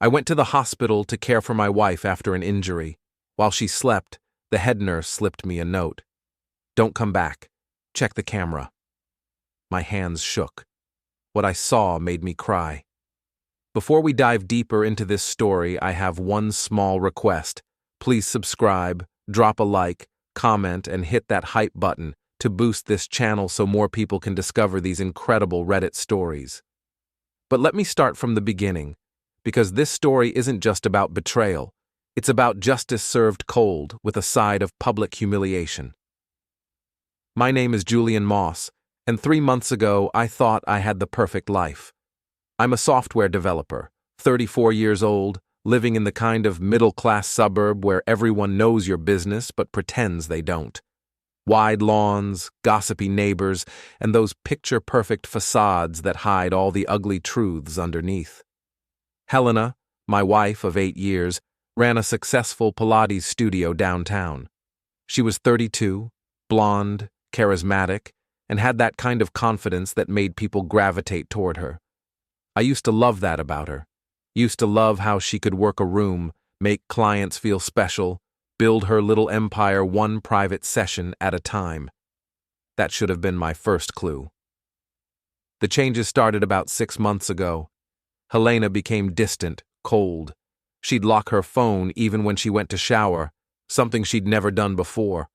I went to the hospital to care for my wife after an injury. While she slept, the head nurse slipped me a note. Don't come back. Check the camera. My hands shook. What I saw made me cry. Before we dive deeper into this story, I have one small request. Please subscribe, drop a like, comment, and hit that hype button to boost this channel so more people can discover these incredible Reddit stories. But let me start from the beginning, because this story isn't just about betrayal. It's about justice served cold with a side of public humiliation. My name is Julian Moss, and 3 months ago I thought I had the perfect life. I'm a software developer, 34 years old, living in the kind of middle-class suburb where everyone knows your business but pretends they don't. Wide lawns, gossipy neighbors, and those picture-perfect facades that hide all the ugly truths underneath. Helena, my wife of 8 years, ran a successful Pilates studio downtown. She was 32, blonde, charismatic, and had that kind of confidence that made people gravitate toward her. I used to love that about her. Used to love how she could work a room, make clients feel special, build her little empire one private session at a time. That should have been my first clue. The changes started about 6 months ago. Helena became distant, cold. She'd lock her phone even when she went to shower, something she'd never done before.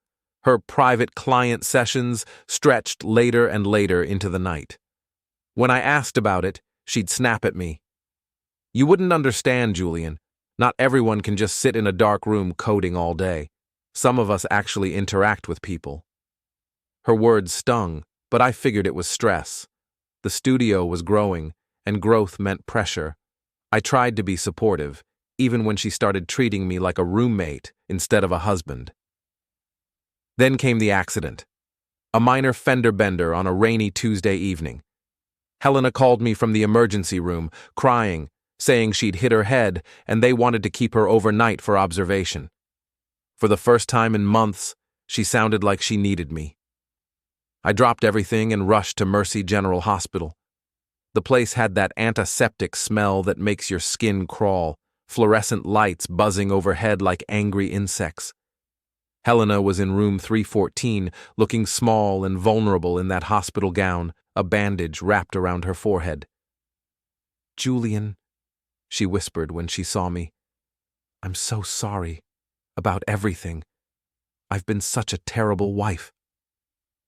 Her private client sessions stretched later and later into the night. When I asked about it, she'd snap at me. You wouldn't understand, Julian. Not everyone can just sit in a dark room coding all day. Some of us actually interact with people. Her words stung, but I figured it was stress. The studio was growing, and growth meant pressure. I tried to be supportive, even when she started treating me like a roommate instead of a husband. Then came the accident. A minor fender bender on a rainy Tuesday evening. Helena called me from the emergency room, crying, saying she'd hit her head and they wanted to keep her overnight for observation. For the first time in months, she sounded like she needed me. I dropped everything and rushed to Mercy General Hospital. The place had that antiseptic smell that makes your skin crawl, fluorescent lights buzzing overhead like angry insects. Helena was in room 314, looking small and vulnerable in that hospital gown, a bandage wrapped around her forehead. Julian, she whispered when she saw me, I'm so sorry about everything. I've been such a terrible wife.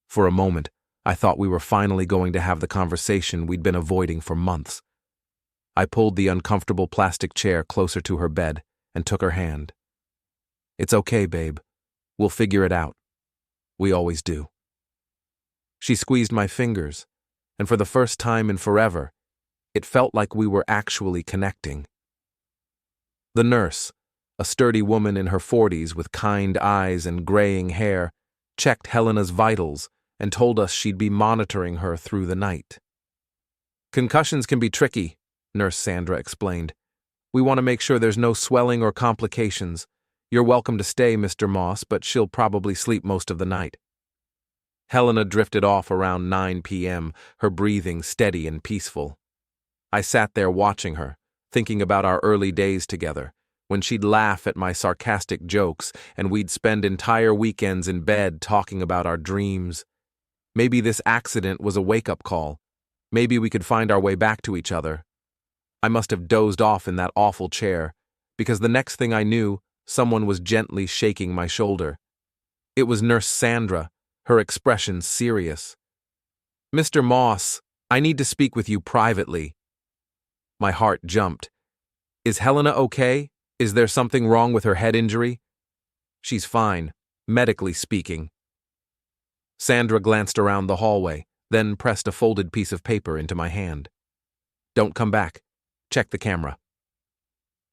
For a moment, I thought we were finally going to have the conversation we'd been avoiding for months. I pulled the uncomfortable plastic chair closer to her bed and took her hand. It's okay, babe. We'll figure it out. We always do. She squeezed my fingers, and for the first time in forever, it felt like we were actually connecting. The nurse, a sturdy woman in her 40s with kind eyes and graying hair, checked Helena's vitals and told us she'd be monitoring her through the night. Concussions can be tricky, Nurse Sandra explained. We want to make sure there's no swelling or complications. You're welcome to stay, Mr. Moss, but she'll probably sleep most of the night. Helena drifted off around 9 p.m., her breathing steady and peaceful. I sat there watching her, thinking about our early days together, when she'd laugh at my sarcastic jokes and we'd spend entire weekends in bed talking about our dreams. Maybe this accident was a wake-up call. Maybe we could find our way back to each other. I must have dozed off in that awful chair, because the next thing I knew, someone was gently shaking my shoulder. It was Nurse Sandra, her expression serious. Mr. Moss, I need to speak with you privately. My heart jumped. Is Helena okay? Is there something wrong with her head injury? She's fine, medically speaking. Sandra glanced around the hallway, then pressed a folded piece of paper into my hand. Don't come back. Check the camera.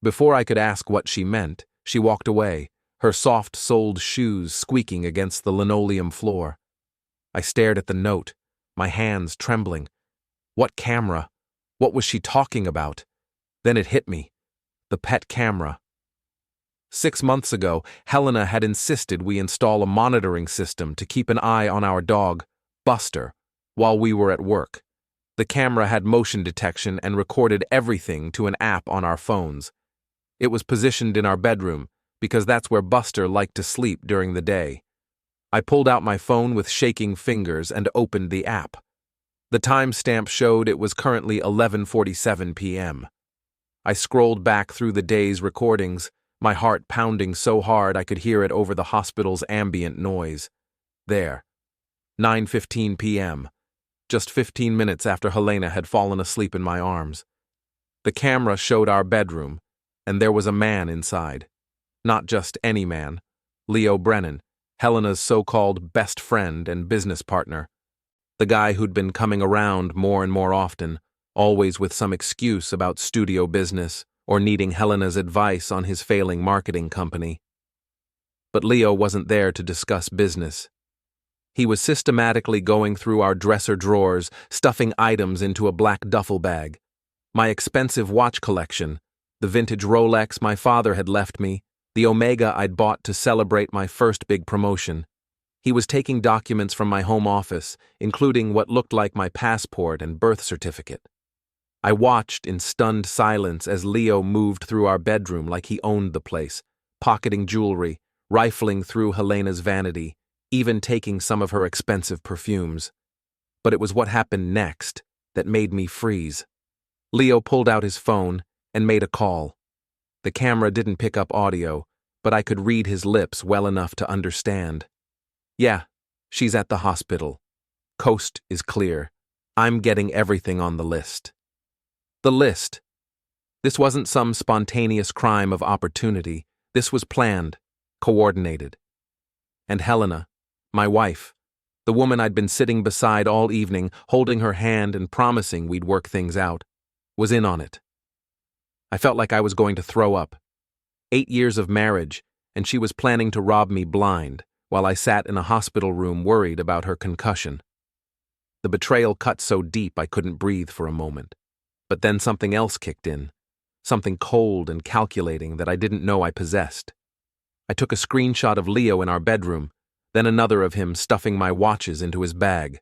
Before I could ask what she meant, she walked away, her soft-soled shoes squeaking against the linoleum floor. I stared at the note, my hands trembling. What camera? What was she talking about? Then it hit me. The pet camera. 6 months ago, Helena had insisted we install a monitoring system to keep an eye on our dog, Buster, while we were at work. The camera had motion detection and recorded everything to an app on our phones. It was positioned in our bedroom, because that's where Buster liked to sleep during the day. I pulled out my phone with shaking fingers and opened the app. The timestamp showed it was currently 11:47 p.m. I scrolled back through the day's recordings, my heart pounding so hard I could hear it over the hospital's ambient noise. There. 9:15 p.m. Just 15 minutes after Helena had fallen asleep in my arms. The camera showed our bedroom, and there was a man inside. Not just any man. Leo Brennan, Helena's so-called best friend and business partner. The guy who'd been coming around more and more often, always with some excuse about studio business or needing Helena's advice on his failing marketing company. But Leo wasn't there to discuss business. He was systematically going through our dresser drawers, stuffing items into a black duffel bag. My expensive watch collection, the vintage Rolex my father had left me, the Omega I'd bought to celebrate my first big promotion. He was taking documents from my home office, including what looked like my passport and birth certificate. I watched in stunned silence as Leo moved through our bedroom like he owned the place, pocketing jewelry, rifling through Helena's vanity, even taking some of her expensive perfumes. But it was what happened next that made me freeze. Leo pulled out his phone and made a call. The camera didn't pick up audio, but I could read his lips well enough to understand. Yeah, she's at the hospital. Coast is clear. I'm getting everything on the list. The list. This wasn't some spontaneous crime of opportunity. This was planned, coordinated. And Helena, my wife, the woman I'd been sitting beside all evening, holding her hand and promising we'd work things out, was in on it. I felt like I was going to throw up. 8 years of marriage, and she was planning to rob me blind, while I sat in a hospital room worried about her concussion. The betrayal cut so deep I couldn't breathe for a moment. But then something else kicked in, something cold and calculating that I didn't know I possessed. I took a screenshot of Leo in our bedroom, then another of him stuffing my watches into his bag.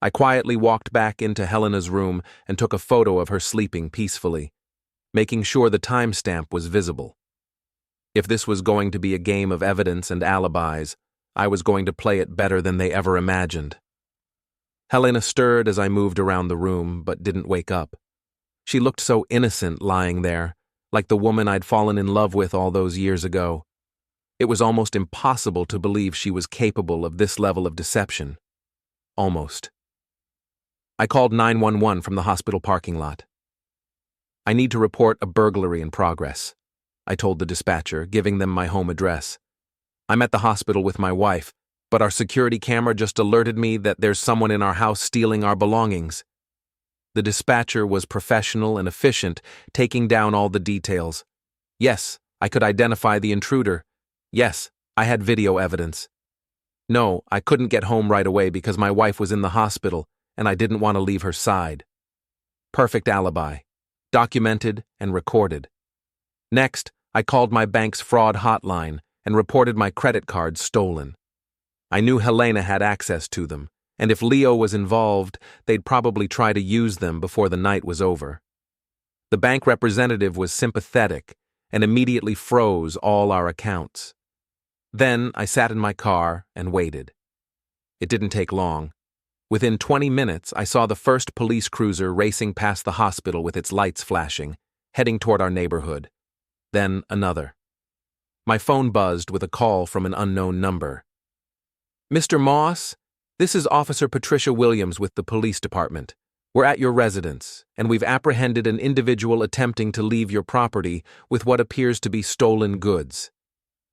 I quietly walked back into Helena's room and took a photo of her sleeping peacefully, making sure the timestamp was visible. If this was going to be a game of evidence and alibis, I was going to play it better than they ever imagined. Helena stirred as I moved around the room, but didn't wake up. She looked so innocent lying there, like the woman I'd fallen in love with all those years ago. It was almost impossible to believe she was capable of this level of deception. Almost. I called 911 from the hospital parking lot. I need to report a burglary in progress, I told the dispatcher, giving them my home address. I'm at the hospital with my wife, but our security camera just alerted me that there's someone in our house stealing our belongings. The dispatcher was professional and efficient, taking down all the details. Yes, I could identify the intruder. Yes, I had video evidence. No, I couldn't get home right away because my wife was in the hospital and I didn't want to leave her side. Perfect alibi. Documented and recorded. Next, I called my bank's fraud hotline and reported my credit cards stolen. I knew Helena had access to them, and if Leo was involved, they'd probably try to use them before the night was over. The bank representative was sympathetic and immediately froze all our accounts. Then I sat in my car and waited. It didn't take long. Within 20 minutes, I saw the first police cruiser racing past the hospital with its lights flashing, heading toward our neighborhood. Then another. My phone buzzed with a call from an unknown number. Mr. Moss, this is Officer Patricia Williams with the police department. We're at your residence, and we've apprehended an individual attempting to leave your property with what appears to be stolen goods.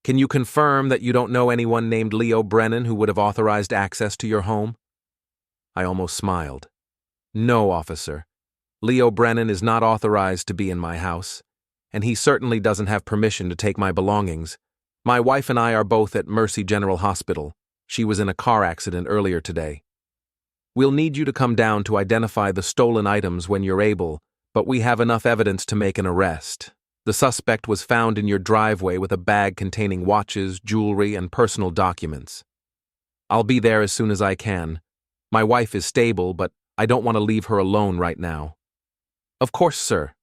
Can you confirm that you don't know anyone named Leo Brennan who would have authorized access to your home? I almost smiled. No, officer. Leo Brennan is not authorized to be in my house, and he certainly doesn't have permission to take my belongings. My wife and I are both at Mercy General Hospital. She was in a car accident earlier today. We'll need you to come down to identify the stolen items when you're able, but we have enough evidence to make an arrest. The suspect was found in your driveway with a bag containing watches, jewelry, and personal documents. I'll be there as soon as I can. My wife is stable, but I don't want to leave her alone right now. Of course, sir.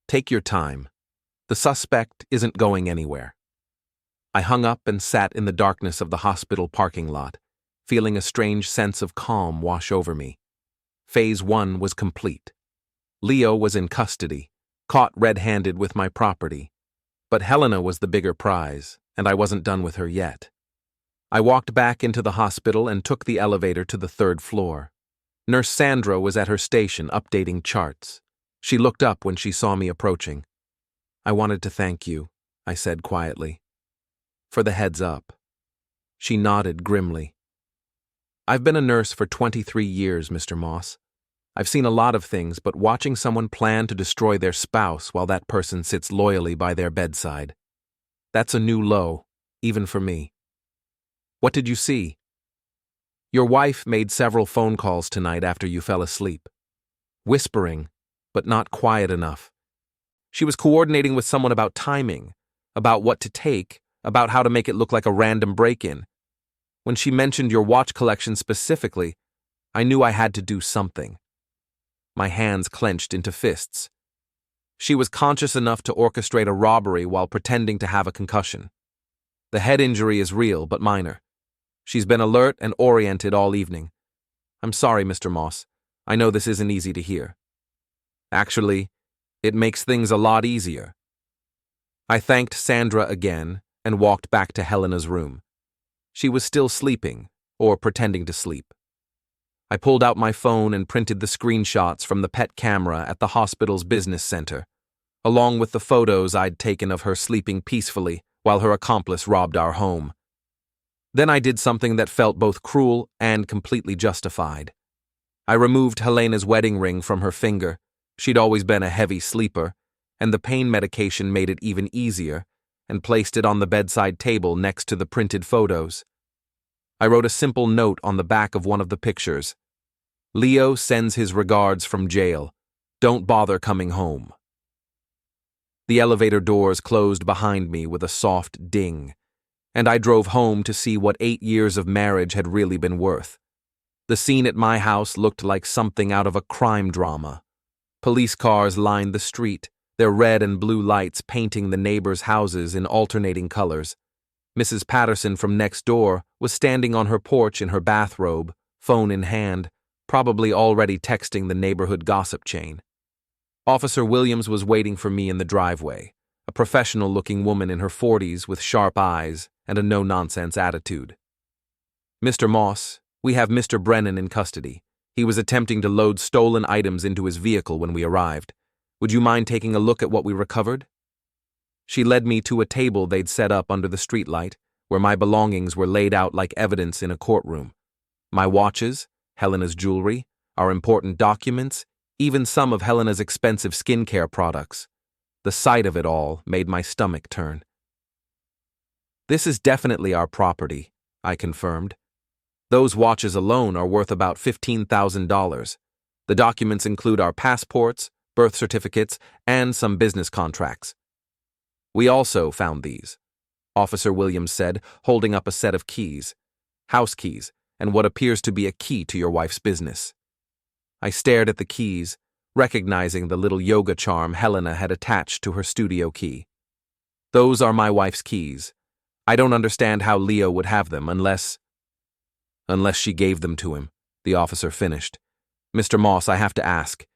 Take your time. The suspect isn't going anywhere. I hung up and sat in the darkness of the hospital parking lot, feeling a strange sense of calm wash over me. Phase 1 was complete. Leo was in custody, caught red-handed with my property. But Helena was the bigger prize, and I wasn't done with her yet. I walked back into the hospital and took the elevator to the 3rd floor. Nurse Sandra was at her station updating charts. She looked up when she saw me approaching. "I wanted to thank you," I said quietly, "for the heads up." She nodded grimly. "I've been a nurse for 23 years, Mr. Moss. I've seen a lot of things, but watching someone plan to destroy their spouse while that person sits loyally by their bedside, that's a new low, even for me." "What did you see?" "Your wife made several phone calls tonight after you fell asleep. Whispering, but not quiet enough. She was coordinating with someone about timing, about what to take, about how to make it look like a random break-in. When she mentioned your watch collection specifically, I knew I had to do something." My hands clenched into fists. She was conscious enough to orchestrate a robbery while pretending to have a concussion. The head injury is real, but minor. She's been alert and oriented all evening. I'm sorry, Mr. Moss. I know this isn't easy to hear. Actually, it makes things a lot easier. I thanked Sandra again and walked back to Helena's room. She was still sleeping, or pretending to sleep. I pulled out my phone and printed the screenshots from the pet camera at the hospital's business center, along with the photos I'd taken of her sleeping peacefully while her accomplice robbed our home. Then I did something that felt both cruel and completely justified. I removed Helena's wedding ring from her finger. She'd always been a heavy sleeper, and the pain medication made it even easier, and placed it on the bedside table next to the printed photos. I wrote a simple note on the back of one of the pictures. "Leo sends his regards from jail. Don't bother coming home." The elevator doors closed behind me with a soft ding, and I drove home to see what 8 years of marriage had really been worth. The scene at my house looked like something out of a crime drama. Police cars lined the street, their red and blue lights painting the neighbors' houses in alternating colors. Mrs. Patterson from next door was standing on her porch in her bathrobe, phone in hand, probably already texting the neighborhood gossip chain. Officer Williams was waiting for me in the driveway, a professional-looking woman in her 40s with sharp eyes and a no-nonsense attitude. "Mr. Moss, we have Mr. Brennan in custody. He was attempting to load stolen items into his vehicle when we arrived. Would you mind taking a look at what we recovered?" She led me to a table they'd set up under the streetlight, where my belongings were laid out like evidence in a courtroom. My watches, Helena's jewelry, our important documents, even some of Helena's expensive skincare products. The sight of it all made my stomach turn. "This is definitely our property," I confirmed. "Those watches alone are worth about $15,000. The documents include our passports, birth certificates, and some business contracts." "We also found these," Officer Williams said, holding up a set of keys. "House keys, and what appears to be a key to your wife's business." I stared at the keys, recognizing the little yoga charm Helena had attached to her studio key. "Those are my wife's keys. I don't understand how Leo would have them unless she gave them to him," the officer finished. "Mr. Moss, I have to ask,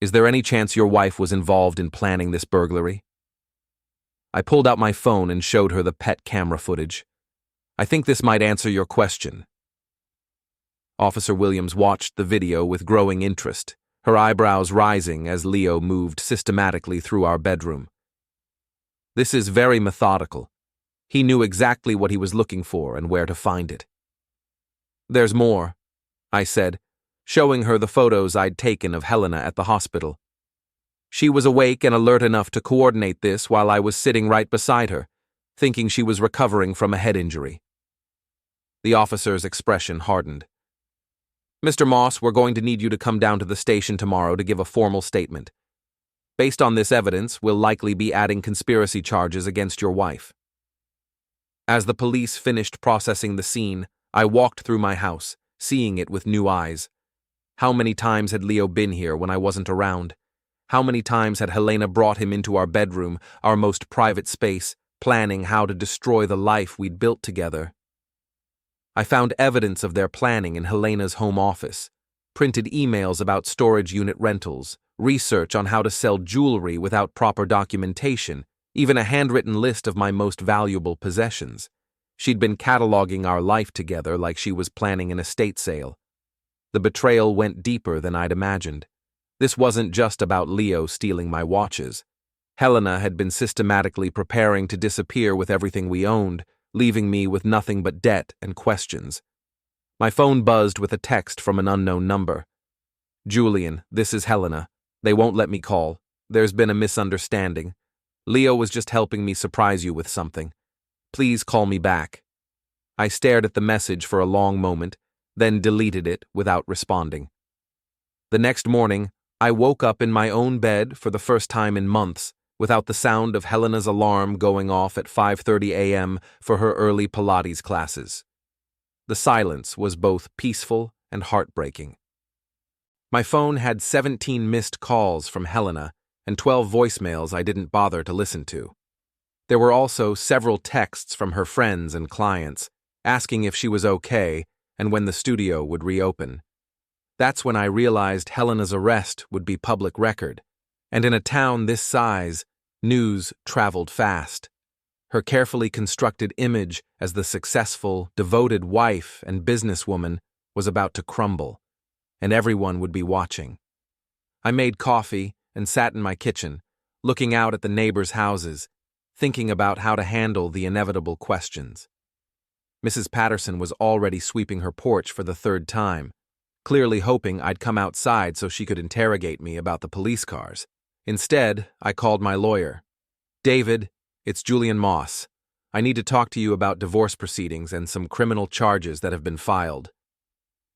is there any chance your wife was involved in planning this burglary?" I pulled out my phone and showed her the pet camera footage. "I think this might answer your question." Officer Williams watched the video with growing interest, her eyebrows rising as Leo moved systematically through our bedroom. "This is very methodical. He knew exactly what he was looking for and where to find it." "There's more," I said, showing her the photos I'd taken of Helena at the hospital. She was awake and alert enough to coordinate this while I was sitting right beside her, thinking she was recovering from a head injury. The officer's expression hardened. "Mr. Moss, we're going to need you to come down to the station tomorrow to give a formal statement. Based on this evidence, we'll likely be adding conspiracy charges against your wife." As the police finished processing the scene, I walked through my house, seeing it with new eyes. How many times had Leo been here when I wasn't around? How many times had Helena brought him into our bedroom, our most private space, planning how to destroy the life we'd built together? I found evidence of their planning in Helena's home office, printed emails about storage unit rentals, research on how to sell jewelry without proper documentation, even a handwritten list of my most valuable possessions. She'd been cataloging our life together like she was planning an estate sale. The betrayal went deeper than I'd imagined. This wasn't just about Leo stealing my watches. Helena had been systematically preparing to disappear with everything we owned, leaving me with nothing but debt and questions. My phone buzzed with a text from an unknown number. "Julian, this is Helena. They won't let me call. There's been a misunderstanding. Leo was just helping me surprise you with something. Please call me back." I stared at the message for a long moment, then deleted it without responding. The next morning, I woke up in my own bed for the first time in months, without the sound of Helena's alarm going off at 5:30 a.m. for her early Pilates classes. The silence was both peaceful and heartbreaking. My phone had 17 missed calls from Helena and 12 voicemails I didn't bother to listen to. There were also several texts from her friends and clients, asking if she was okay and when the studio would reopen. That's when I realized Helena's arrest would be public record, and in a town this size, news traveled fast. Her carefully constructed image as the successful, devoted wife and businesswoman was about to crumble, and everyone would be watching. I made coffee and sat in my kitchen, looking out at the neighbors' houses, thinking about how to handle the inevitable questions. Mrs. Patterson was already sweeping her porch for the third time, clearly hoping I'd come outside so she could interrogate me about the police cars. Instead, I called my lawyer. "David, it's Julian Moss. I need to talk to you about divorce proceedings and some criminal charges that have been filed."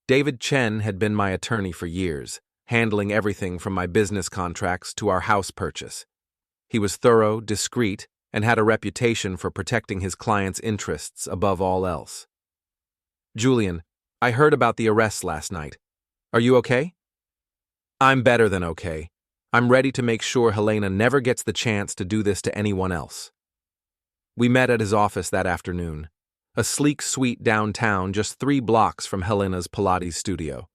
David Chen had been my attorney for years, handling everything from my business contracts to our house purchase. He was thorough, discreet, and had a reputation for protecting his clients' interests above all else. "Julian, I heard about the arrests last night. Are you okay?" "I'm better than okay. I'm ready to make sure Helena never gets the chance to do this to anyone else." We met at his office that afternoon, a sleek suite downtown just 3 blocks from Helena's Pilates studio.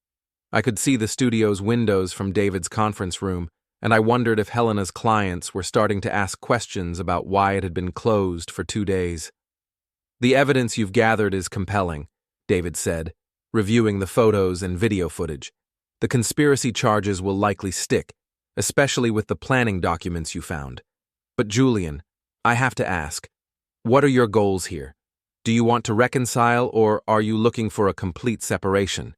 I could see the studio's windows from David's conference room, and I wondered if Helena's clients were starting to ask questions about why it had been closed for 2 days. "The evidence you've gathered is compelling," David said, reviewing the photos and video footage. "The conspiracy charges will likely stick, especially with the planning documents you found. But Julian, I have to ask, what are your goals here? Do you want to reconcile, or are you looking for a complete separation?"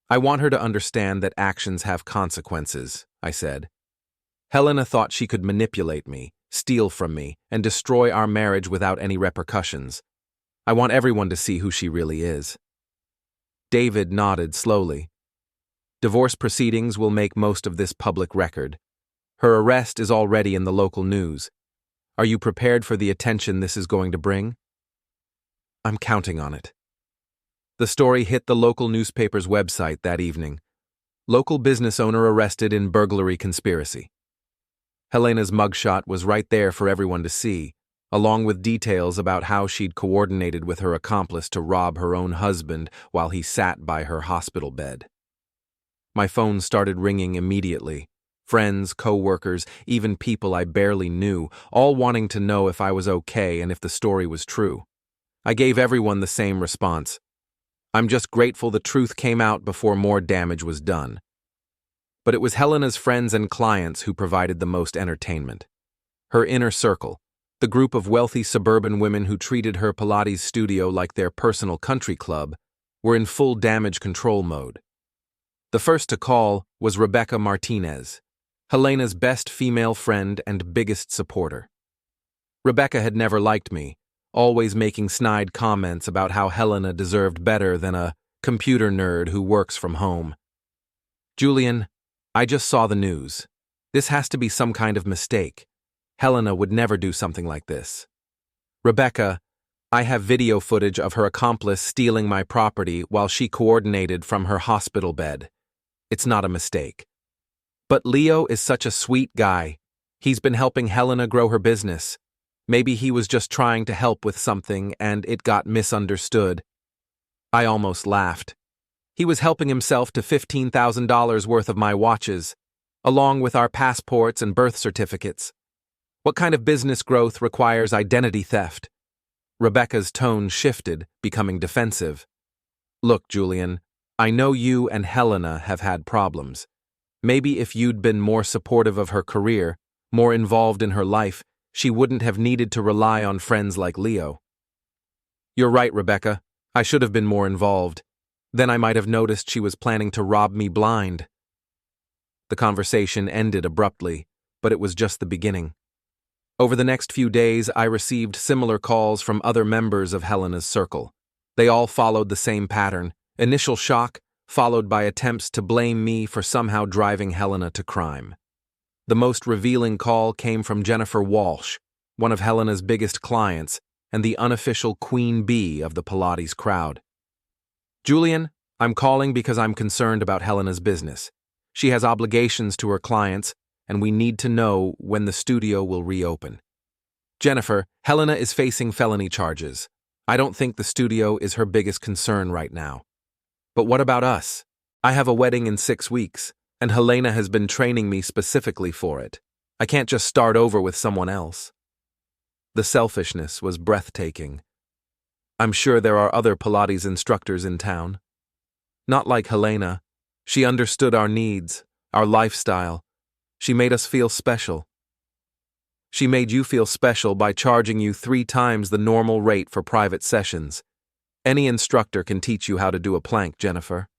"I want her to understand that actions have consequences," I said. "Helena thought she could manipulate me, steal from me, and destroy our marriage without any repercussions. I want everyone to see who she really is." David nodded slowly. "Divorce proceedings will make most of this public record. Her arrest is already in the local news. Are you prepared for the attention this is going to bring?" "I'm counting on it." The story hit the local newspaper's website that evening. Local business owner arrested in burglary conspiracy. Helena's mugshot was right there for everyone to see, along with details about how she'd coordinated with her accomplice to rob her own husband while he sat by her hospital bed. My phone started ringing immediately. Friends, co-workers, even people I barely knew, all wanting to know if I was okay and if the story was true. I gave everyone the same response. "I'm just grateful the truth came out before more damage was done." But it was Helena's friends and clients who provided the most entertainment. Her inner circle, the group of wealthy suburban women who treated her Pilates studio like their personal country club, were in full damage control mode. The first to call was Rebecca Martinez, Helena's best female friend and biggest supporter. Rebecca had never liked me, always making snide comments about how Helena deserved better than a computer nerd who works from home. "Julian, I just saw the news. This has to be some kind of mistake. Helena would never do something like this." "Rebecca, I have video footage of her accomplice stealing my property while she coordinated from her hospital bed. It's not a mistake." But Leo is such a sweet guy. He's been helping Helena grow her business. Maybe he was just trying to help with something and it got misunderstood. I almost laughed. He was helping himself to $15,000 worth of my watches, along with our passports and birth certificates. What kind of business growth requires identity theft? Rebecca's tone shifted, becoming defensive. Look, Julian, I know you and Helena have had problems. Maybe if you'd been more supportive of her career, more involved in her life, she wouldn't have needed to rely on friends like Leo. You're right, Rebecca. I should have been more involved. Then I might have noticed she was planning to rob me blind. The conversation ended abruptly, but it was just the beginning. Over the next few days, I received similar calls from other members of Helena's circle. They all followed the same pattern: initial shock, followed by attempts to blame me for somehow driving Helena to crime. The most revealing call came from Jennifer Walsh, one of Helena's biggest clients and the unofficial queen bee of the Pilates crowd. Julian, I'm calling because I'm concerned about Helena's business. She has obligations to her clients, and we need to know when the studio will reopen. Jennifer, Helena is facing felony charges. I don't think the studio is her biggest concern right now. But what about us? I have a wedding in 6 weeks, and Helena has been training me specifically for it. I can't just start over with someone else. The selfishness was breathtaking. I'm sure there are other Pilates instructors in town. Not like Helena. She understood our needs, our lifestyle. She made us feel special. She made you feel special by charging you 3 times the normal rate for private sessions. Any instructor can teach you how to do a plank, Jennifer.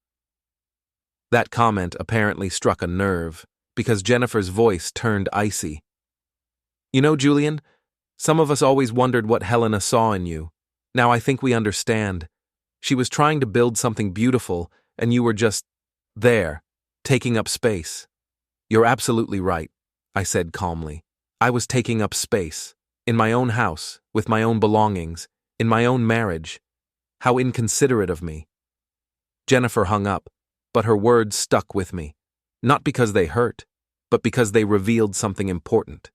That comment apparently struck a nerve, because Jennifer's voice turned icy. You know, Julian, some of us always wondered what Helena saw in you. Now I think we understand. She was trying to build something beautiful, and you were just there, taking up space. You're absolutely right, I said calmly. I was taking up space, in my own house, with my own belongings, in my own marriage. How inconsiderate of me. Jennifer hung up, but her words stuck with me, not because they hurt, but because they revealed something important.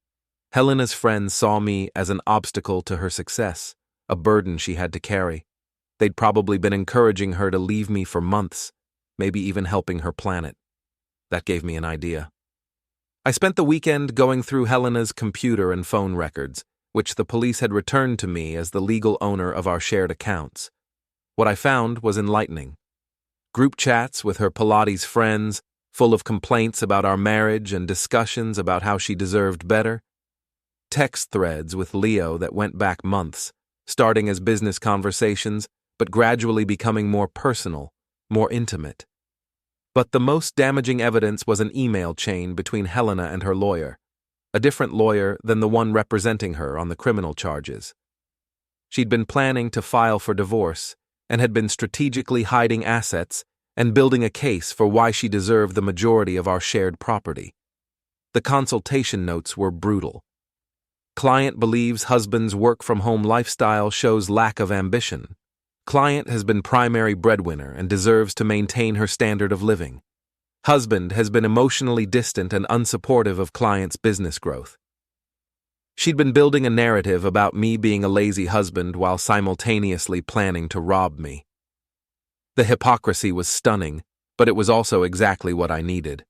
Helena's friends saw me as an obstacle to her success, a burden she had to carry. They'd probably been encouraging her to leave me for months, maybe even helping her plan it. That gave me an idea. I spent the weekend going through Helena's computer and phone records, which the police had returned to me as the legal owner of our shared accounts. What I found was enlightening. Group chats with her Pilates friends, full of complaints about our marriage and discussions about how she deserved better. Text threads with Leo that went back months, starting as business conversations, but gradually becoming more personal, more intimate. But the most damaging evidence was an email chain between Helena and her lawyer, a different lawyer than the one representing her on the criminal charges. She'd been planning to file for divorce and had been strategically hiding assets and building a case for why she deserved the majority of our shared property. The consultation notes were brutal. Client believes husband's work-from-home lifestyle shows lack of ambition. Client has been primary breadwinner and deserves to maintain her standard of living. Husband has been emotionally distant and unsupportive of client's business growth. She'd been building a narrative about me being a lazy husband while simultaneously planning to rob me. The hypocrisy was stunning, but it was also exactly what I needed.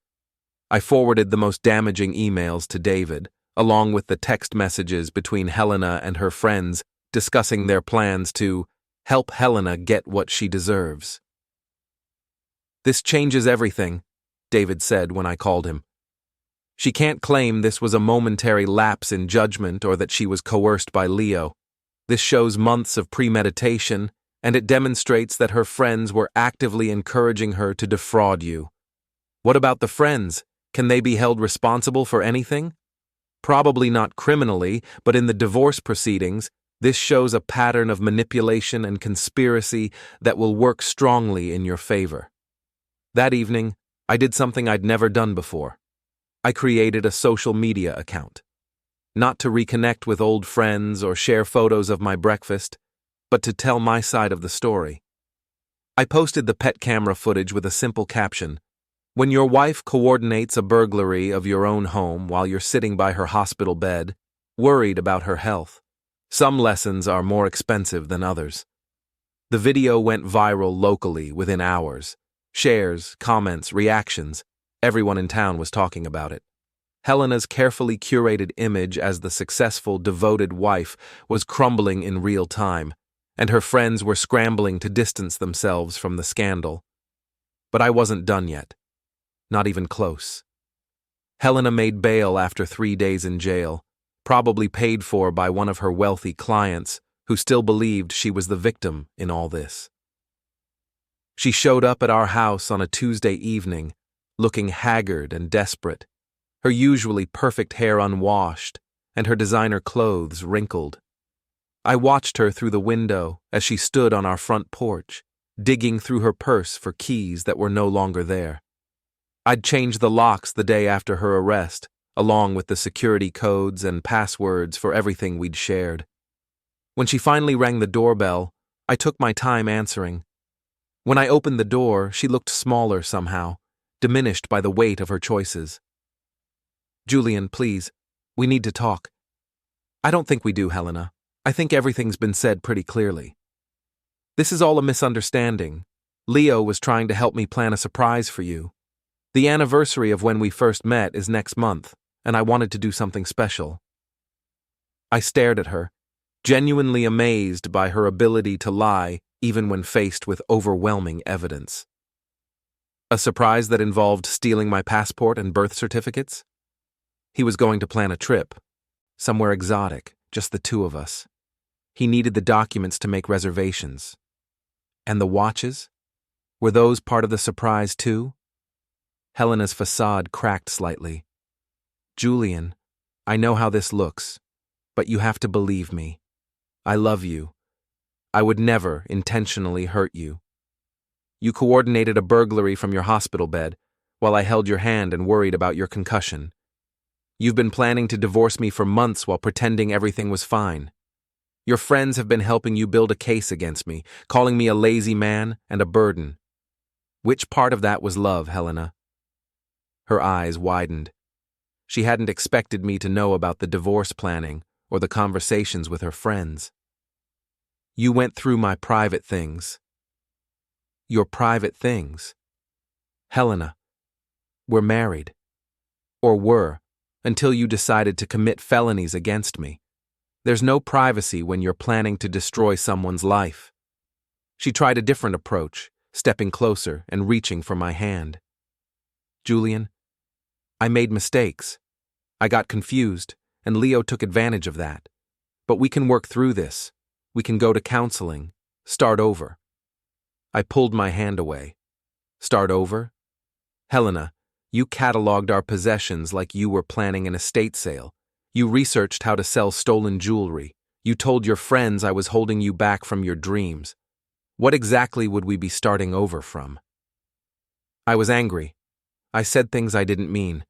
I forwarded the most damaging emails to David, along with the text messages between Helena and her friends discussing their plans to help Helena get what she deserves. "This changes everything," David said when I called him. "She can't claim this was a momentary lapse in judgment or that she was coerced by Leo. This shows months of premeditation, and it demonstrates that her friends were actively encouraging her to defraud you. What about the friends? Can they be held responsible for anything? Probably not criminally, but in the divorce proceedings, this shows a pattern of manipulation and conspiracy that will work strongly in your favor." That evening, I did something I'd never done before. I created a social media account. Not to reconnect with old friends or share photos of my breakfast, but to tell my side of the story. I posted the pet camera footage with a simple caption: When your wife coordinates a burglary of your own home while you're sitting by her hospital bed, worried about her health, some lessons are more expensive than others. The video went viral locally within hours. Shares, comments, reactions. Everyone in town was talking about it. Helena's carefully curated image as the successful, devoted wife was crumbling in real time, and her friends were scrambling to distance themselves from the scandal. But I wasn't done yet. Not even close. Helena made bail after 3 days in jail, probably paid for by one of her wealthy clients who still believed she was the victim in all this. She showed up at our house on a Tuesday evening, looking haggard and desperate, her usually perfect hair unwashed and her designer clothes wrinkled. I watched her through the window as she stood on our front porch, digging through her purse for keys that were no longer there. I'd changed the locks the day after her arrest, along with the security codes and passwords for everything we'd shared. When she finally rang the doorbell, I took my time answering. When I opened the door, she looked smaller somehow, diminished by the weight of her choices. "Julian, please, we need to talk." "I don't think we do, Helena. I think everything's been said pretty clearly. This is all a misunderstanding. Leo was trying to help me plan a surprise for you. The anniversary of when we first met is next month, and I wanted to do something special." I stared at her, genuinely amazed by her ability to lie even when faced with overwhelming evidence. A surprise that involved stealing my passport and birth certificates? He was going to plan a trip, somewhere exotic, just the two of us. He needed the documents to make reservations. And the watches? Were those part of the surprise too? Helena's facade cracked slightly. "Julian, I know how this looks, but you have to believe me. I love you. I would never intentionally hurt you. You coordinated a burglary from your hospital bed while I held your hand and worried about your concussion. You've been planning to divorce me for months while pretending everything was fine. Your friends have been helping you build a case against me, calling me a lazy man and a burden. Which part of that was love, Helena?" Her eyes widened. She hadn't expected me to know about the divorce planning or the conversations with her friends. "You went through my private things." "Your private things?" "Helena, we're married. Or were, until you decided to commit felonies against me. There's no privacy when you're planning to destroy someone's life." She tried a different approach, stepping closer and reaching for my hand. "Julian, I made mistakes. I got confused, and Leo took advantage of that. But we can work through this. We can go to counseling. Start over." I pulled my hand away. "Start over?" "Helena, you cataloged our possessions like you were planning an estate sale. You researched how to sell stolen jewelry. You told your friends I was holding you back from your dreams. What exactly would we be starting over from?" I was angry. I said things I didn't mean.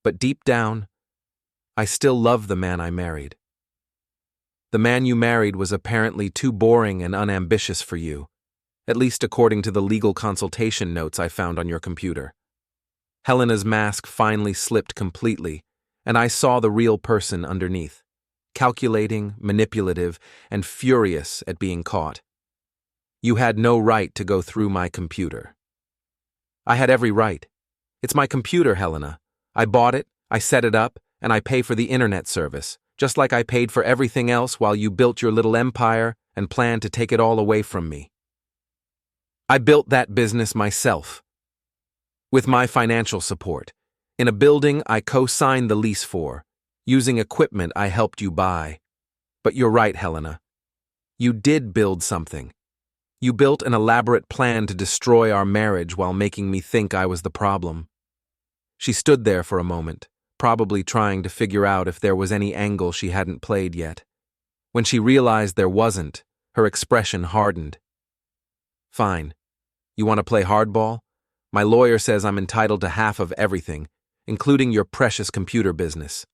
But deep down, I still love the man I married. The man you married was apparently too boring and unambitious for you, at least according to the legal consultation notes I found on your computer. Helena's mask finally slipped completely, and I saw the real person underneath, calculating, manipulative, and furious at being caught. "You had no right to go through my computer." "I had every right. It's my computer, Helena. I bought it, I set it up, and I pay for the internet service, just like I paid for everything else while you built your little empire and planned to take it all away from me. I built that business myself, with my financial support, in a building I co-signed the lease for, using equipment I helped you buy. But you're right, Helena. You did build something. You built an elaborate plan to destroy our marriage while making me think I was the problem." She stood there for a moment, probably trying to figure out if there was any angle she hadn't played yet. When she realized there wasn't, her expression hardened. "Fine. You want to play hardball? My lawyer says I'm entitled to half of everything, including your precious computer business."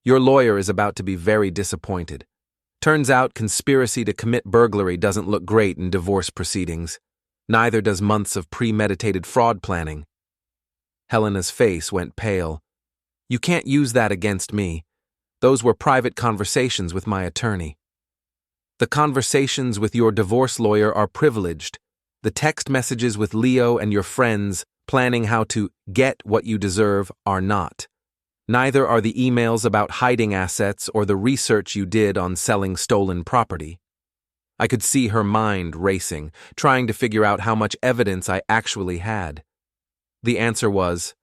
Your lawyer is about to be very disappointed. Turns out conspiracy to commit burglary doesn't look great in divorce proceedings. Neither does months of premeditated fraud planning. Helena's face went pale. You can't use that against me. Those were private conversations with my attorney. The conversations with your divorce lawyer are privileged. The text messages with Leo and your friends planning how to get what you deserve are not. Neither are the emails about hiding assets or the research you did on selling stolen property. I could see her mind racing, trying to figure out how much evidence I actually had. The answer was,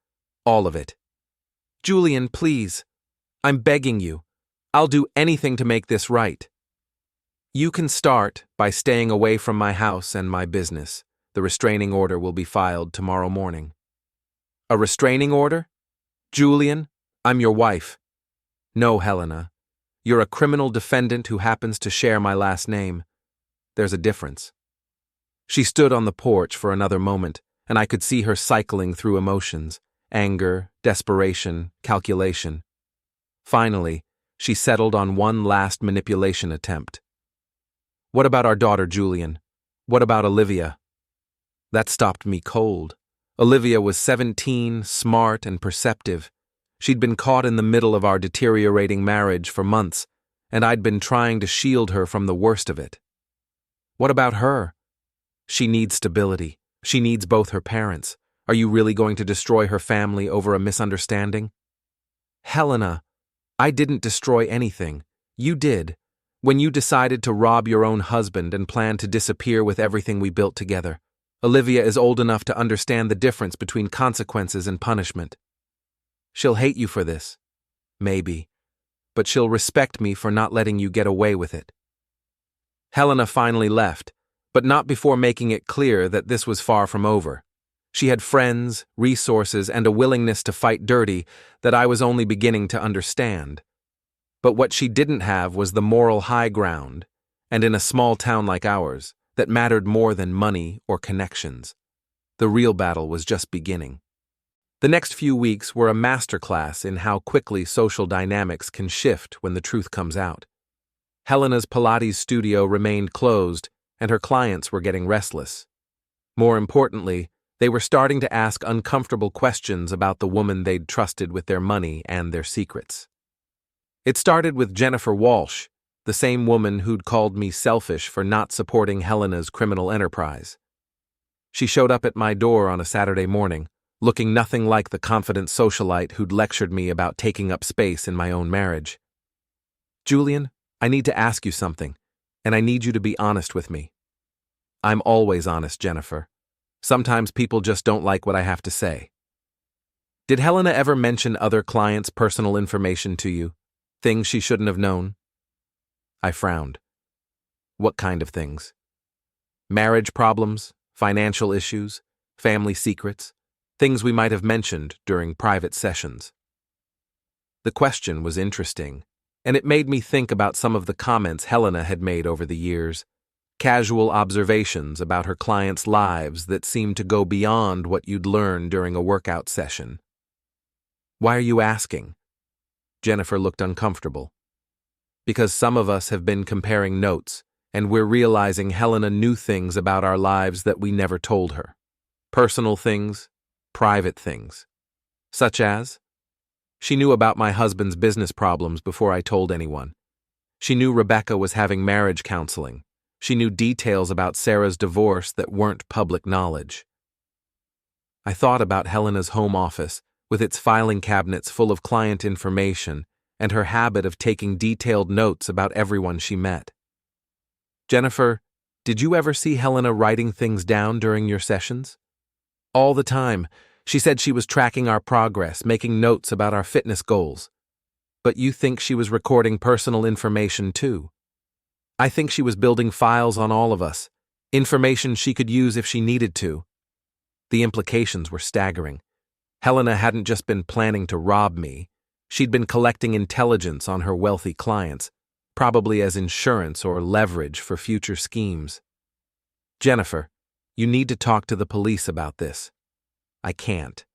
all of it. Julian, please. I'm begging you. I'll do anything to make this right. You can start by staying away from my house and my business. The restraining order will be filed tomorrow morning. A restraining order? Julian, I'm your wife. No, Helena. You're a criminal defendant who happens to share my last name. There's a difference. She stood on the porch for another moment, and I could see her cycling through emotions, anger, desperation, calculation. Finally, she settled on one last manipulation attempt. What about our daughter, Julian? What about Olivia? That stopped me cold. Olivia was 17, smart and perceptive. She'd been caught in the middle of our deteriorating marriage for months, and I'd been trying to shield her from the worst of it. What about her? She needs stability. She needs both her parents. Are you really going to destroy her family over a misunderstanding? Helena, I didn't destroy anything. You did. When you decided to rob your own husband and plan to disappear with everything we built together. Olivia is old enough to understand the difference between consequences and punishment. She'll hate you for this. Maybe. But she'll respect me for not letting you get away with it. Helena finally left, but not before making it clear that this was far from over. She had friends, resources, and a willingness to fight dirty that I was only beginning to understand. But what she didn't have was the moral high ground, and in a small town like ours, that mattered more than money or connections. The real battle was just beginning. The next few weeks were a masterclass in how quickly social dynamics can shift when the truth comes out. Helena's Pilates studio remained closed, and her clients were getting restless. More importantly, they were starting to ask uncomfortable questions about the woman they'd trusted with their money and their secrets. It started with Jennifer Walsh, the same woman who'd called me selfish for not supporting Helena's criminal enterprise. She showed up at my door on a Saturday morning, looking nothing like the confident socialite who'd lectured me about taking up space in my own marriage. Julian, I need to ask you something, and I need you to be honest with me. I'm always honest, Jennifer. Sometimes people just don't like what I have to say. Did Helena ever mention other clients' personal information to you? Things she shouldn't have known? I frowned. What kind of things? Marriage problems, financial issues, family secrets, things we might have mentioned during private sessions. The question was interesting, and it made me think about some of the comments Helena had made over the years, casual observations about her clients' lives that seemed to go beyond what you'd learn during a workout session. Why are you asking? Jennifer looked uncomfortable. Because some of us have been comparing notes, and we're realizing Helena knew things about our lives that we never told her. Personal things, private things. Such as? She knew about my husband's business problems before I told anyone. She knew Rebecca was having marriage counseling. She knew details about Sarah's divorce that weren't public knowledge. I thought about Helena's home office, with its filing cabinets full of client information and her habit of taking detailed notes about everyone she met. Jennifer, did you ever see Helena writing things down during your sessions? All the time. She said she was tracking our progress, making notes about our fitness goals. But you think she was recording personal information too? I think she was building files on all of us, information she could use if she needed to. The implications were staggering. Helena hadn't just been planning to rob me. She'd been collecting intelligence on her wealthy clients, probably as insurance or leverage for future schemes. Jennifer, you need to talk to the police about this. I can't.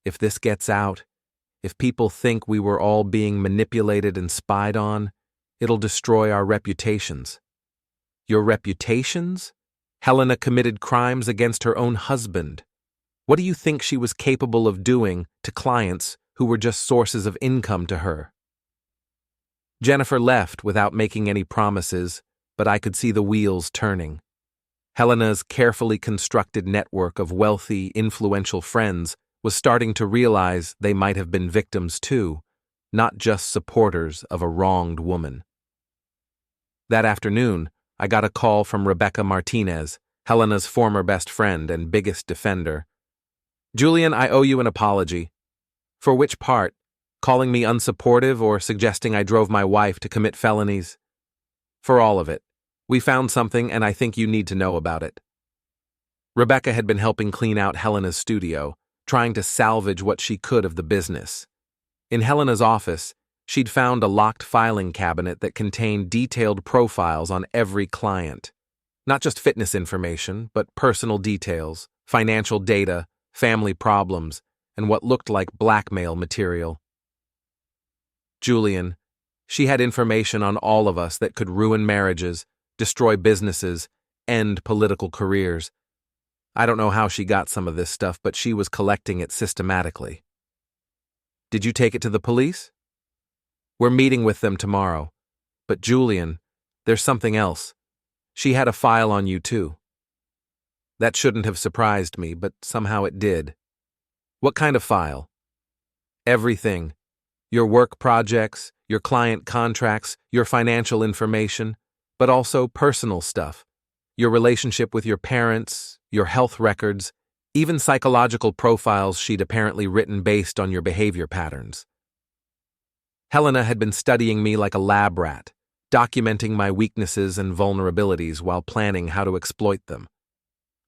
If this gets out, if people think we were all being manipulated and spied on, it'll destroy our reputations. Your reputations? Helena committed crimes against her own husband. What do you think she was capable of doing to clients who were just sources of income to her? Jennifer left without making any promises, but I could see the wheels turning. Helena's carefully constructed network of wealthy, influential friends was starting to realize they might have been victims too, not just supporters of a wronged woman. That afternoon, I got a call from Rebecca Martinez, Helena's former best friend and biggest defender. "Julian, I owe you an apology." "For which part? Calling me unsupportive or suggesting I drove my wife to commit felonies?" "For all of it. We found something and I think you need to know about it." Rebecca had been helping clean out Helena's studio, trying to salvage what she could of the business. In Helena's office, she'd found a locked filing cabinet that contained detailed profiles on every client. Not just fitness information, but personal details, financial data, family problems, and what looked like blackmail material. Julian, she had information on all of us that could ruin marriages, destroy businesses, end political careers. I don't know how she got some of this stuff, but she was collecting it systematically. "Did you take it to the police?" "We're meeting with them tomorrow. But Julian, there's something else. She had a file on you too." That shouldn't have surprised me, but somehow it did. "What kind of file?" "Everything. Your work projects, your client contracts, your financial information, but also personal stuff. Your relationship with your parents, your health records, even psychological profiles she'd apparently written based on your behavior patterns." Helena had been studying me like a lab rat, documenting my weaknesses and vulnerabilities while planning how to exploit them.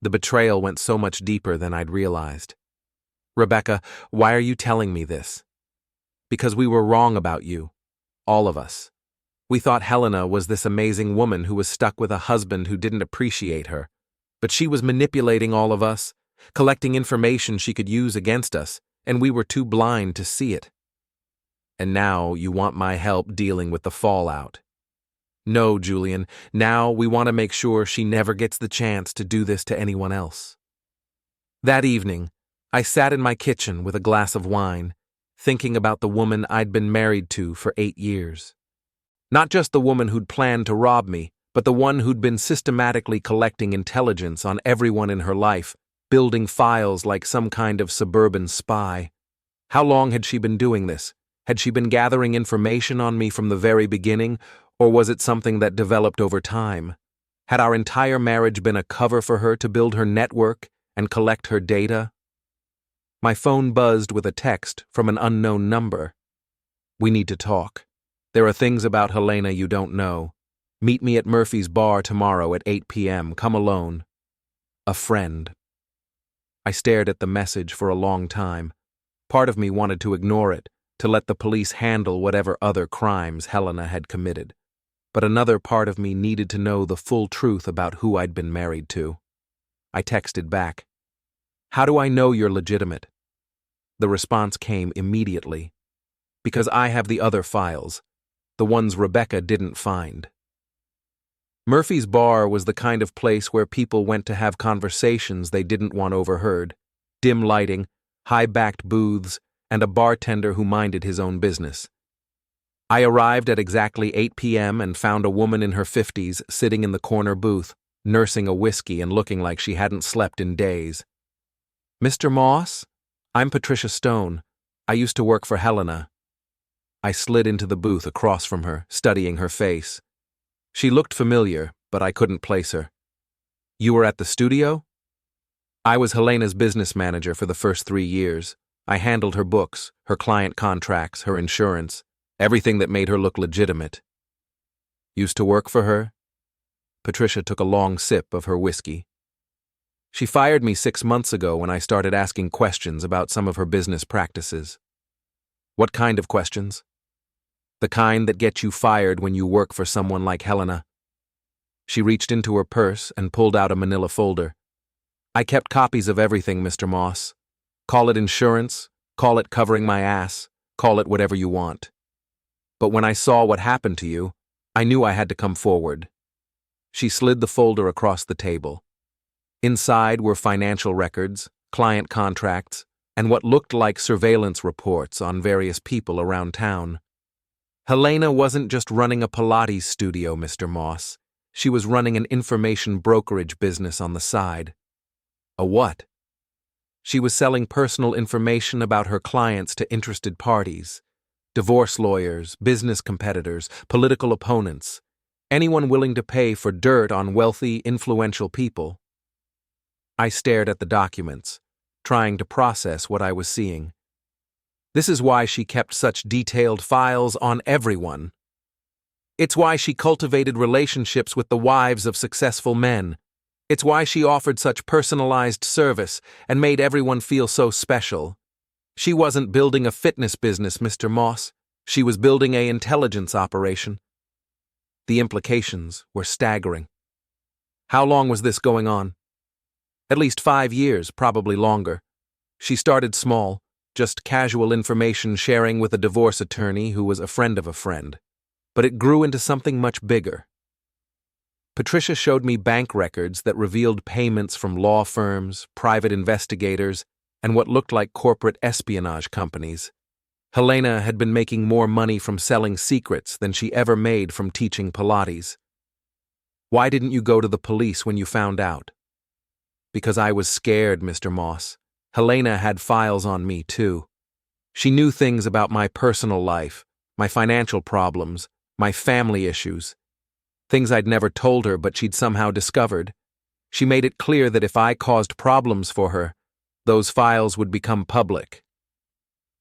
The betrayal went so much deeper than I'd realized. "Rebecca, why are you telling me this?" "Because we were wrong about you. All of us. We thought Helena was this amazing woman who was stuck with a husband who didn't appreciate her. But she was manipulating all of us, collecting information she could use against us, and we were too blind to see it. And now you want my help dealing with the fallout." "No, Julian, now we want to make sure she never gets the chance to do this to anyone else." That evening, I sat in my kitchen with a glass of wine, thinking about the woman I'd been married to for 8 years. Not just the woman who'd planned to rob me, but the one who'd been systematically collecting intelligence on everyone in her life, building files like some kind of suburban spy. How long had she been doing this? Had she been gathering information on me from the very beginning, or was it something that developed over time? Had our entire marriage been a cover for her to build her network and collect her data? My phone buzzed with a text from an unknown number. "We need to talk. There are things about Helena you don't know. Meet me at Murphy's bar tomorrow at 8 p.m. Come alone. A friend." I stared at the message for a long time. Part of me wanted to ignore it, to let the police handle whatever other crimes Helena had committed. But another part of me needed to know the full truth about who I'd been married to. I texted back, "How do I know you're legitimate?" The response came immediately. "Because I have the other files, the ones Rebecca didn't find." Murphy's bar was the kind of place where people went to have conversations they didn't want overheard. Dim lighting, high-backed booths, and a bartender who minded his own business. I arrived at exactly 8 p.m. and found a woman in her 50s sitting in the corner booth, nursing a whiskey and looking like she hadn't slept in days. "Mr. Moss? I'm Patricia Stone. I used to work for Helena." I slid into the booth across from her, studying her face. She looked familiar, but I couldn't place her. "You were at the studio?" "I was Helena's business manager for the first 3 years. I handled her books, her client contracts, her insurance, everything that made her look legitimate." "Used to work for her?" Patricia took a long sip of her whiskey. "She fired me 6 months ago when I started asking questions about some of her business practices." "What kind of questions?" "The kind that get you fired when you work for someone like Helena." She reached into her purse and pulled out a manila folder. "I kept copies of everything, Mr. Moss. Call it insurance, call it covering my ass, call it whatever you want. But when I saw what happened to you, I knew I had to come forward." She slid the folder across the table. Inside were financial records, client contracts, and what looked like surveillance reports on various people around town. Helena wasn't just running a Pilates studio, Mr. Moss. She was running an information brokerage business on the side. A what? She was selling personal information about her clients to interested parties, divorce lawyers, business competitors, political opponents, anyone willing to pay for dirt on wealthy, influential people. I stared at the documents, trying to process what I was seeing. This is why she kept such detailed files on everyone. It's why she cultivated relationships with the wives of successful men. It's why she offered such personalized service and made everyone feel so special. She wasn't building a fitness business, Mr. Moss. She was building an intelligence operation. The implications were staggering. How long was this going on? At least 5 years, probably longer. She started small, just casual information sharing with a divorce attorney who was a friend of a friend. But it grew into something much bigger. Patricia showed me bank records that revealed payments from law firms, private investigators, and what looked like corporate espionage companies. Helena had been making more money from selling secrets than she ever made from teaching Pilates. Why didn't you go to the police when you found out? Because I was scared, Mr. Moss. Helena had files on me, too. She knew things about my personal life, my financial problems, my family issues. Things I'd never told her but she'd somehow discovered. She made it clear that if I caused problems for her, those files would become public.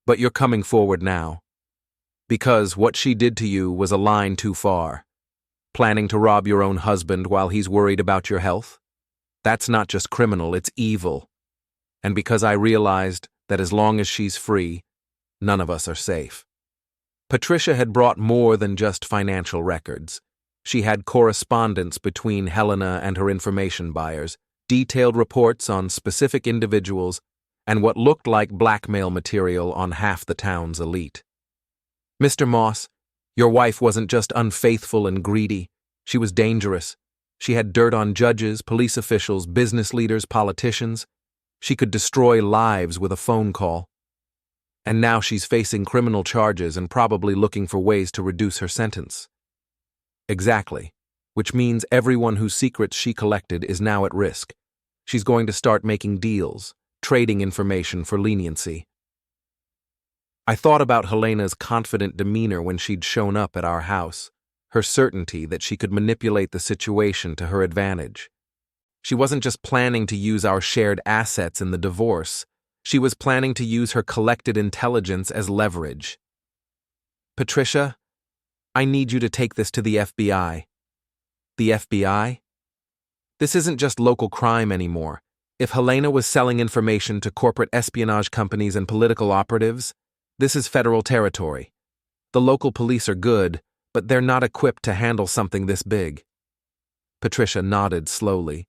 But you're coming forward now. Because what she did to you was a line too far. Planning to rob your own husband while he's worried about your health? That's not just criminal, it's evil. And because I realized that as long as she's free, none of us are safe. Patricia had brought more than just financial records. She had correspondence between Helena and her information buyers, detailed reports on specific individuals, and what looked like blackmail material on half the town's elite. Mr. Moss, your wife wasn't just unfaithful and greedy. She was dangerous. She had dirt on judges, police officials, business leaders, politicians. She could destroy lives with a phone call. And now she's facing criminal charges and probably looking for ways to reduce her sentence. Exactly, which means everyone whose secrets she collected is now at risk. She's going to start making deals, trading information for leniency. I thought about Helena's confident demeanor when she'd shown up at our house, her certainty that she could manipulate the situation to her advantage. She wasn't just planning to use our shared assets in the divorce. She was planning to use her collected intelligence as leverage. Patricia, I need you to take this to the FBI. The FBI? This isn't just local crime anymore. If Helena was selling information to corporate espionage companies and political operatives, this is federal territory. The local police are good, but they're not equipped to handle something this big. Patricia nodded slowly.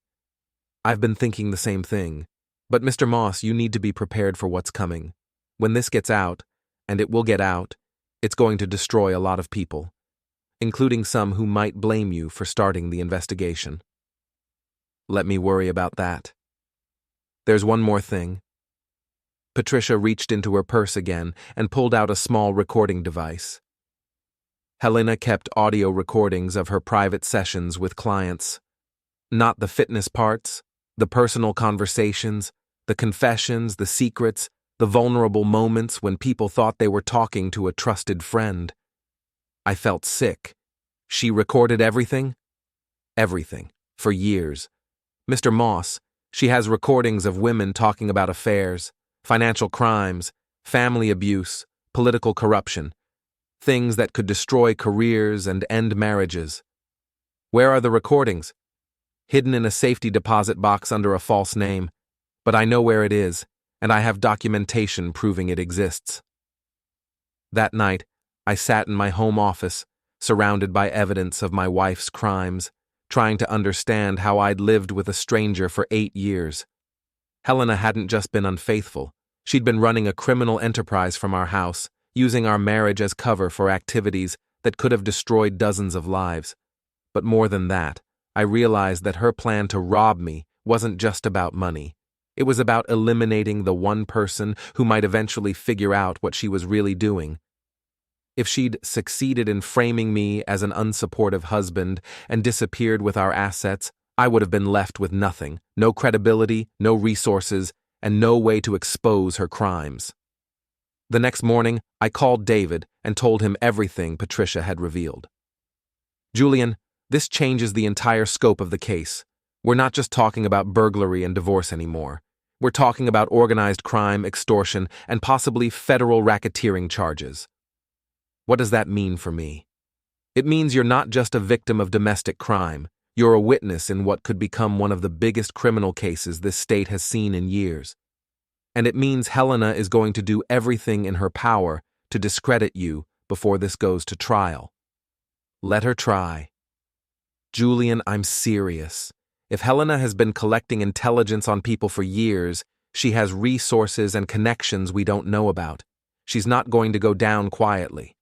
I've been thinking the same thing. But Mr. Moss, you need to be prepared for what's coming. When this gets out, and it will get out, it's going to destroy a lot of people, including some who might blame you for starting the investigation. Let me worry about that. There's one more thing. Patricia reached into her purse again and pulled out a small recording device. Helena kept audio recordings of her private sessions with clients. Not the fitness parts, the personal conversations, the confessions, the secrets, the vulnerable moments when people thought they were talking to a trusted friend. I felt sick. She recorded everything? Everything, for years. Mr. Moss, she has recordings of women talking about affairs, financial crimes, family abuse, political corruption, things that could destroy careers and end marriages. Where are the recordings? Hidden in a safety deposit box under a false name, but I know where it is, and I have documentation proving it exists. That night, I sat in my home office, surrounded by evidence of my wife's crimes, trying to understand how I'd lived with a stranger for 8 years. Helena hadn't just been unfaithful. She'd been running a criminal enterprise from our house, using our marriage as cover for activities that could have destroyed dozens of lives. But more than that, I realized that her plan to rob me wasn't just about money. It was about eliminating the one person who might eventually figure out what she was really doing. If she'd succeeded in framing me as an unsupportive husband and disappeared with our assets, I would have been left with nothing, no credibility, no resources, and no way to expose her crimes. The next morning, I called David and told him everything Patricia had revealed. Julian, this changes the entire scope of the case. We're not just talking about burglary and divorce anymore. We're talking about organized crime, extortion, and possibly federal racketeering charges. What does that mean for me? It means you're not just a victim of domestic crime. You're a witness in what could become one of the biggest criminal cases this state has seen in years. And it means Helena is going to do everything in her power to discredit you before this goes to trial. Let her try. Julian, I'm serious. If Helena has been collecting intelligence on people for years, she has resources and connections we don't know about. She's not going to go down quietly.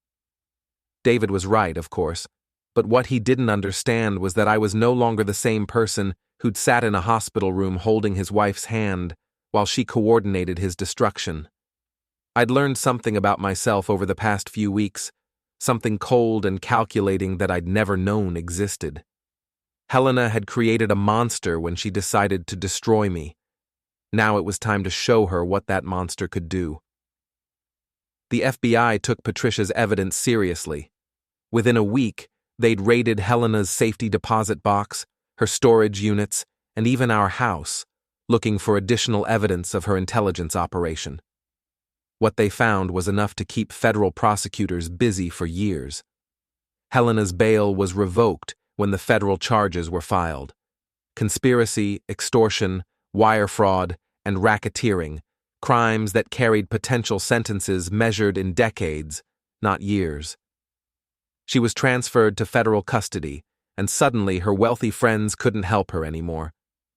David was right, of course, but what he didn't understand was that I was no longer the same person who'd sat in a hospital room holding his wife's hand while she coordinated his destruction. I'd learned something about myself over the past few weeks, something cold and calculating that I'd never known existed. Helena had created a monster when she decided to destroy me. Now it was time to show her what that monster could do. The FBI took Patricia's evidence seriously. Within a week, they'd raided Helena's safety deposit box, her storage units, and even our house, looking for additional evidence of her intelligence operation. What they found was enough to keep federal prosecutors busy for years. Helena's bail was revoked when the federal charges were filed. Conspiracy, extortion, wire fraud, and racketeering, crimes that carried potential sentences measured in decades, not years. She was transferred to federal custody, and suddenly her wealthy friends couldn't help her anymore.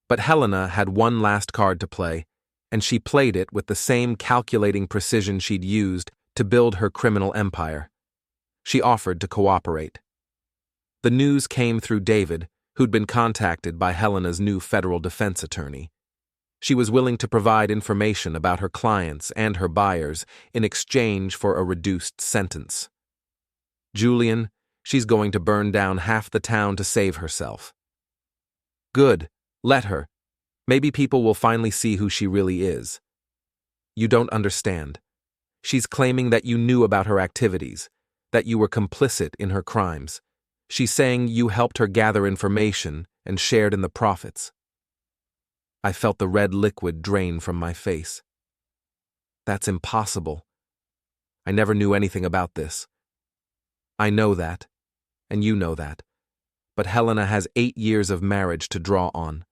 But Helena had one last card to play, and she played it with the same calculating precision she'd used to build her criminal empire. She offered to cooperate. The news came through David, who'd been contacted by Helena's new federal defense attorney. She was willing to provide information about her clients and her buyers in exchange for a reduced sentence. Julian, she's going to burn down half the town to save herself. Good. Let her. Maybe people will finally see who she really is. You don't understand. She's claiming that you knew about her activities, that you were complicit in her crimes. She's saying you helped her gather information and shared in the profits. I felt the red liquid drain from my face. That's impossible. I never knew anything about this. I know that, and you know that. But Helena has 8 years of marriage to draw on.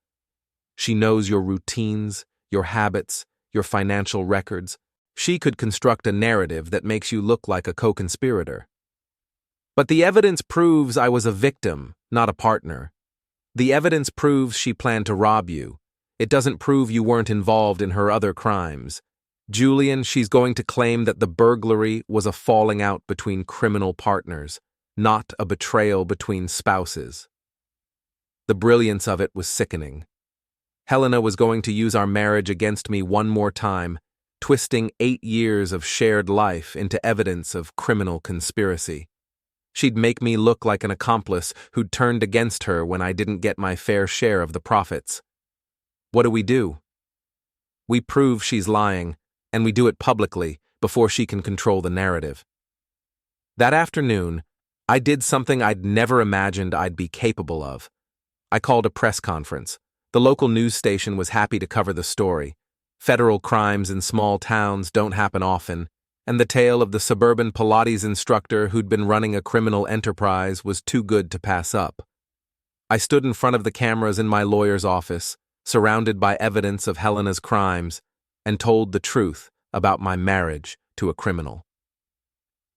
She knows your routines, your habits, your financial records. She could construct a narrative that makes you look like a co-conspirator. But the evidence proves I was a victim, not a partner. The evidence proves she planned to rob you. It doesn't prove you weren't involved in her other crimes. Julian, she's going to claim that the burglary was a falling out between criminal partners, not a betrayal between spouses. The brilliance of it was sickening. Helena was going to use our marriage against me one more time, twisting 8 years of shared life into evidence of criminal conspiracy. She'd make me look like an accomplice who'd turned against her when I didn't get my fair share of the profits. What do? We prove she's lying, and we do it publicly before she can control the narrative. That afternoon, I did something I'd never imagined I'd be capable of. I called a press conference. The local news station was happy to cover the story. Federal crimes in small towns don't happen often, and the tale of the suburban Pilates instructor who'd been running a criminal enterprise was too good to pass up. I stood in front of the cameras in my lawyer's office, surrounded by evidence of Helena's crimes, and told the truth about my marriage to a criminal.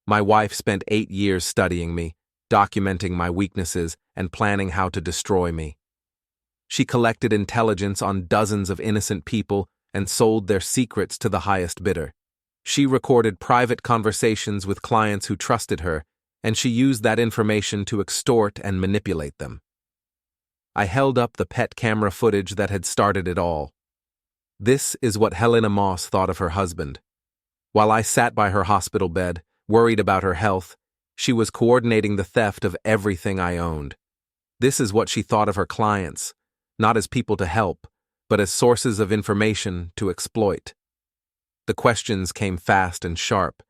My wife spent 8 years studying me, documenting my weaknesses, and planning how to destroy me. She collected intelligence on dozens of innocent people and sold their secrets to the highest bidder. She recorded private conversations with clients who trusted her, and she used that information to extort and manipulate them. I held up the pet camera footage that had started it all. This is what Helena Moss thought of her husband. While I sat by her hospital bed, worried about her health, she was coordinating the theft of everything I owned. This is what she thought of her clients, not as people to help, but as sources of information to exploit. The questions came fast and sharp.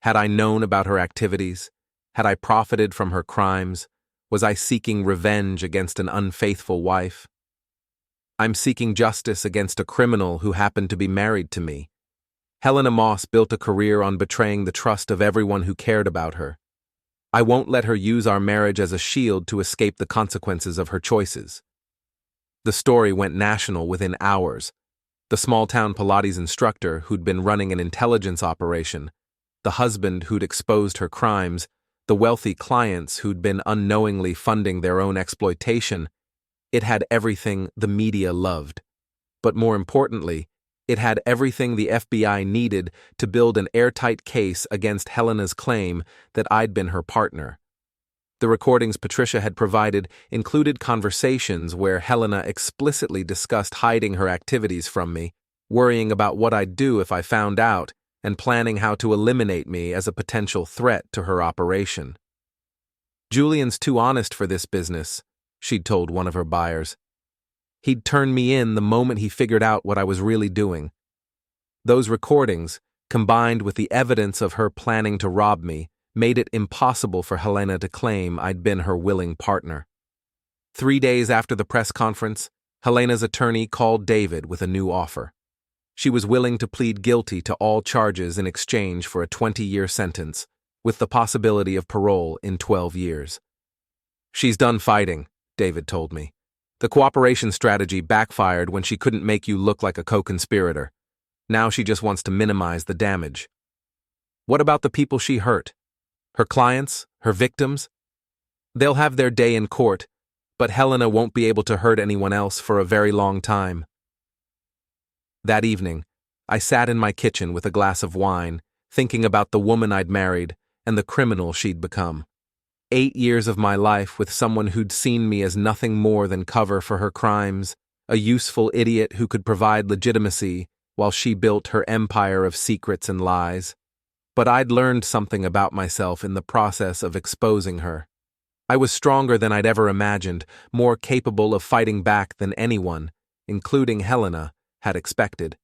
Had I known about her activities? Had I profited from her crimes? Was I seeking revenge against an unfaithful wife? I'm seeking justice against a criminal who happened to be married to me. Helena Moss built a career on betraying the trust of everyone who cared about her. I won't let her use our marriage as a shield to escape the consequences of her choices. The story went national within hours. The small-town Pilates instructor who'd been running an intelligence operation, the husband who'd exposed her crimes, the wealthy clients who'd been unknowingly funding their own exploitation. It had everything the media loved. But more importantly, it had everything the FBI needed to build an airtight case against Helena's claim that I'd been her partner. The recordings Patricia had provided included conversations where Helena explicitly discussed hiding her activities from me, worrying about what I'd do if I found out, and planning how to eliminate me as a potential threat to her operation. "Julian's too honest for this business," she'd told one of her buyers. "He'd turn me in the moment he figured out what I was really doing." Those recordings, combined with the evidence of her planning to rob me, made it impossible for Helena to claim I'd been her willing partner. 3 days after the press conference, Helena's attorney called David with a new offer. She was willing to plead guilty to all charges in exchange for a 20-year sentence, with the possibility of parole in 12 years. "She's done fighting," David told me. "The cooperation strategy backfired when she couldn't make you look like a co-conspirator. Now she just wants to minimize the damage." "What about the people she hurt? Her clients? Her victims? They'll have their day in court, but Helena won't be able to hurt anyone else for a very long time." That evening, I sat in my kitchen with a glass of wine, thinking about the woman I'd married and the criminal she'd become. 8 years of my life with someone who'd seen me as nothing more than cover for her crimes, a useful idiot who could provide legitimacy while she built her empire of secrets and lies. But I'd learned something about myself in the process of exposing her. I was stronger than I'd ever imagined, more capable of fighting back than anyone, including Helena, had expected.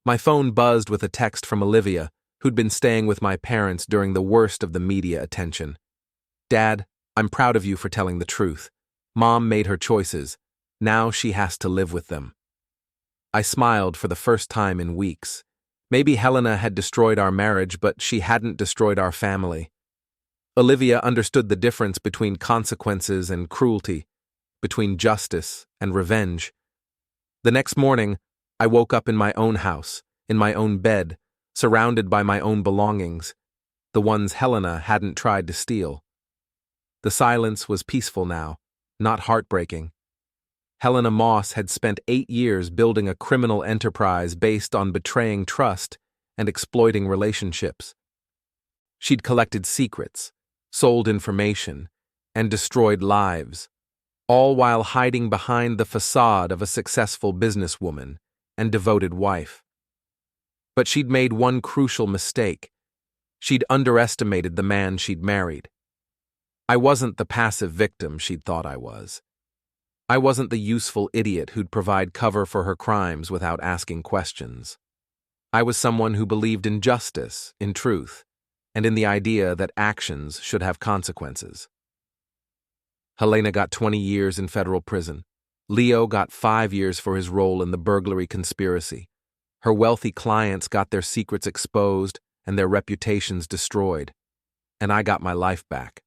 My phone buzzed with a text from Olivia, who'd been staying with my parents during the worst of the media attention. "Dad, I'm proud of you for telling the truth. Mom made her choices. Now she has to live with them." I smiled for the first time in weeks. Maybe Helena had destroyed our marriage, but she hadn't destroyed our family. Olivia understood the difference between consequences and cruelty, between justice and revenge. The next morning, I woke up in my own house, in my own bed, surrounded by my own belongings, the ones Helena hadn't tried to steal. The silence was peaceful now, not heartbreaking. Helena Moss had spent 8 years building a criminal enterprise based on betraying trust and exploiting relationships. She'd collected secrets, sold information, and destroyed lives, all while hiding behind the facade of a successful businesswoman and devoted wife. But she'd made one crucial mistake. She'd underestimated the man she'd married. I wasn't the passive victim she'd thought I was. I wasn't the useful idiot who'd provide cover for her crimes without asking questions. I was someone who believed in justice, in truth, and in the idea that actions should have consequences. Helena got 20 years in federal prison. Leo got 5 years for his role in the burglary conspiracy. Her wealthy clients got their secrets exposed and their reputations destroyed. And I got my life back.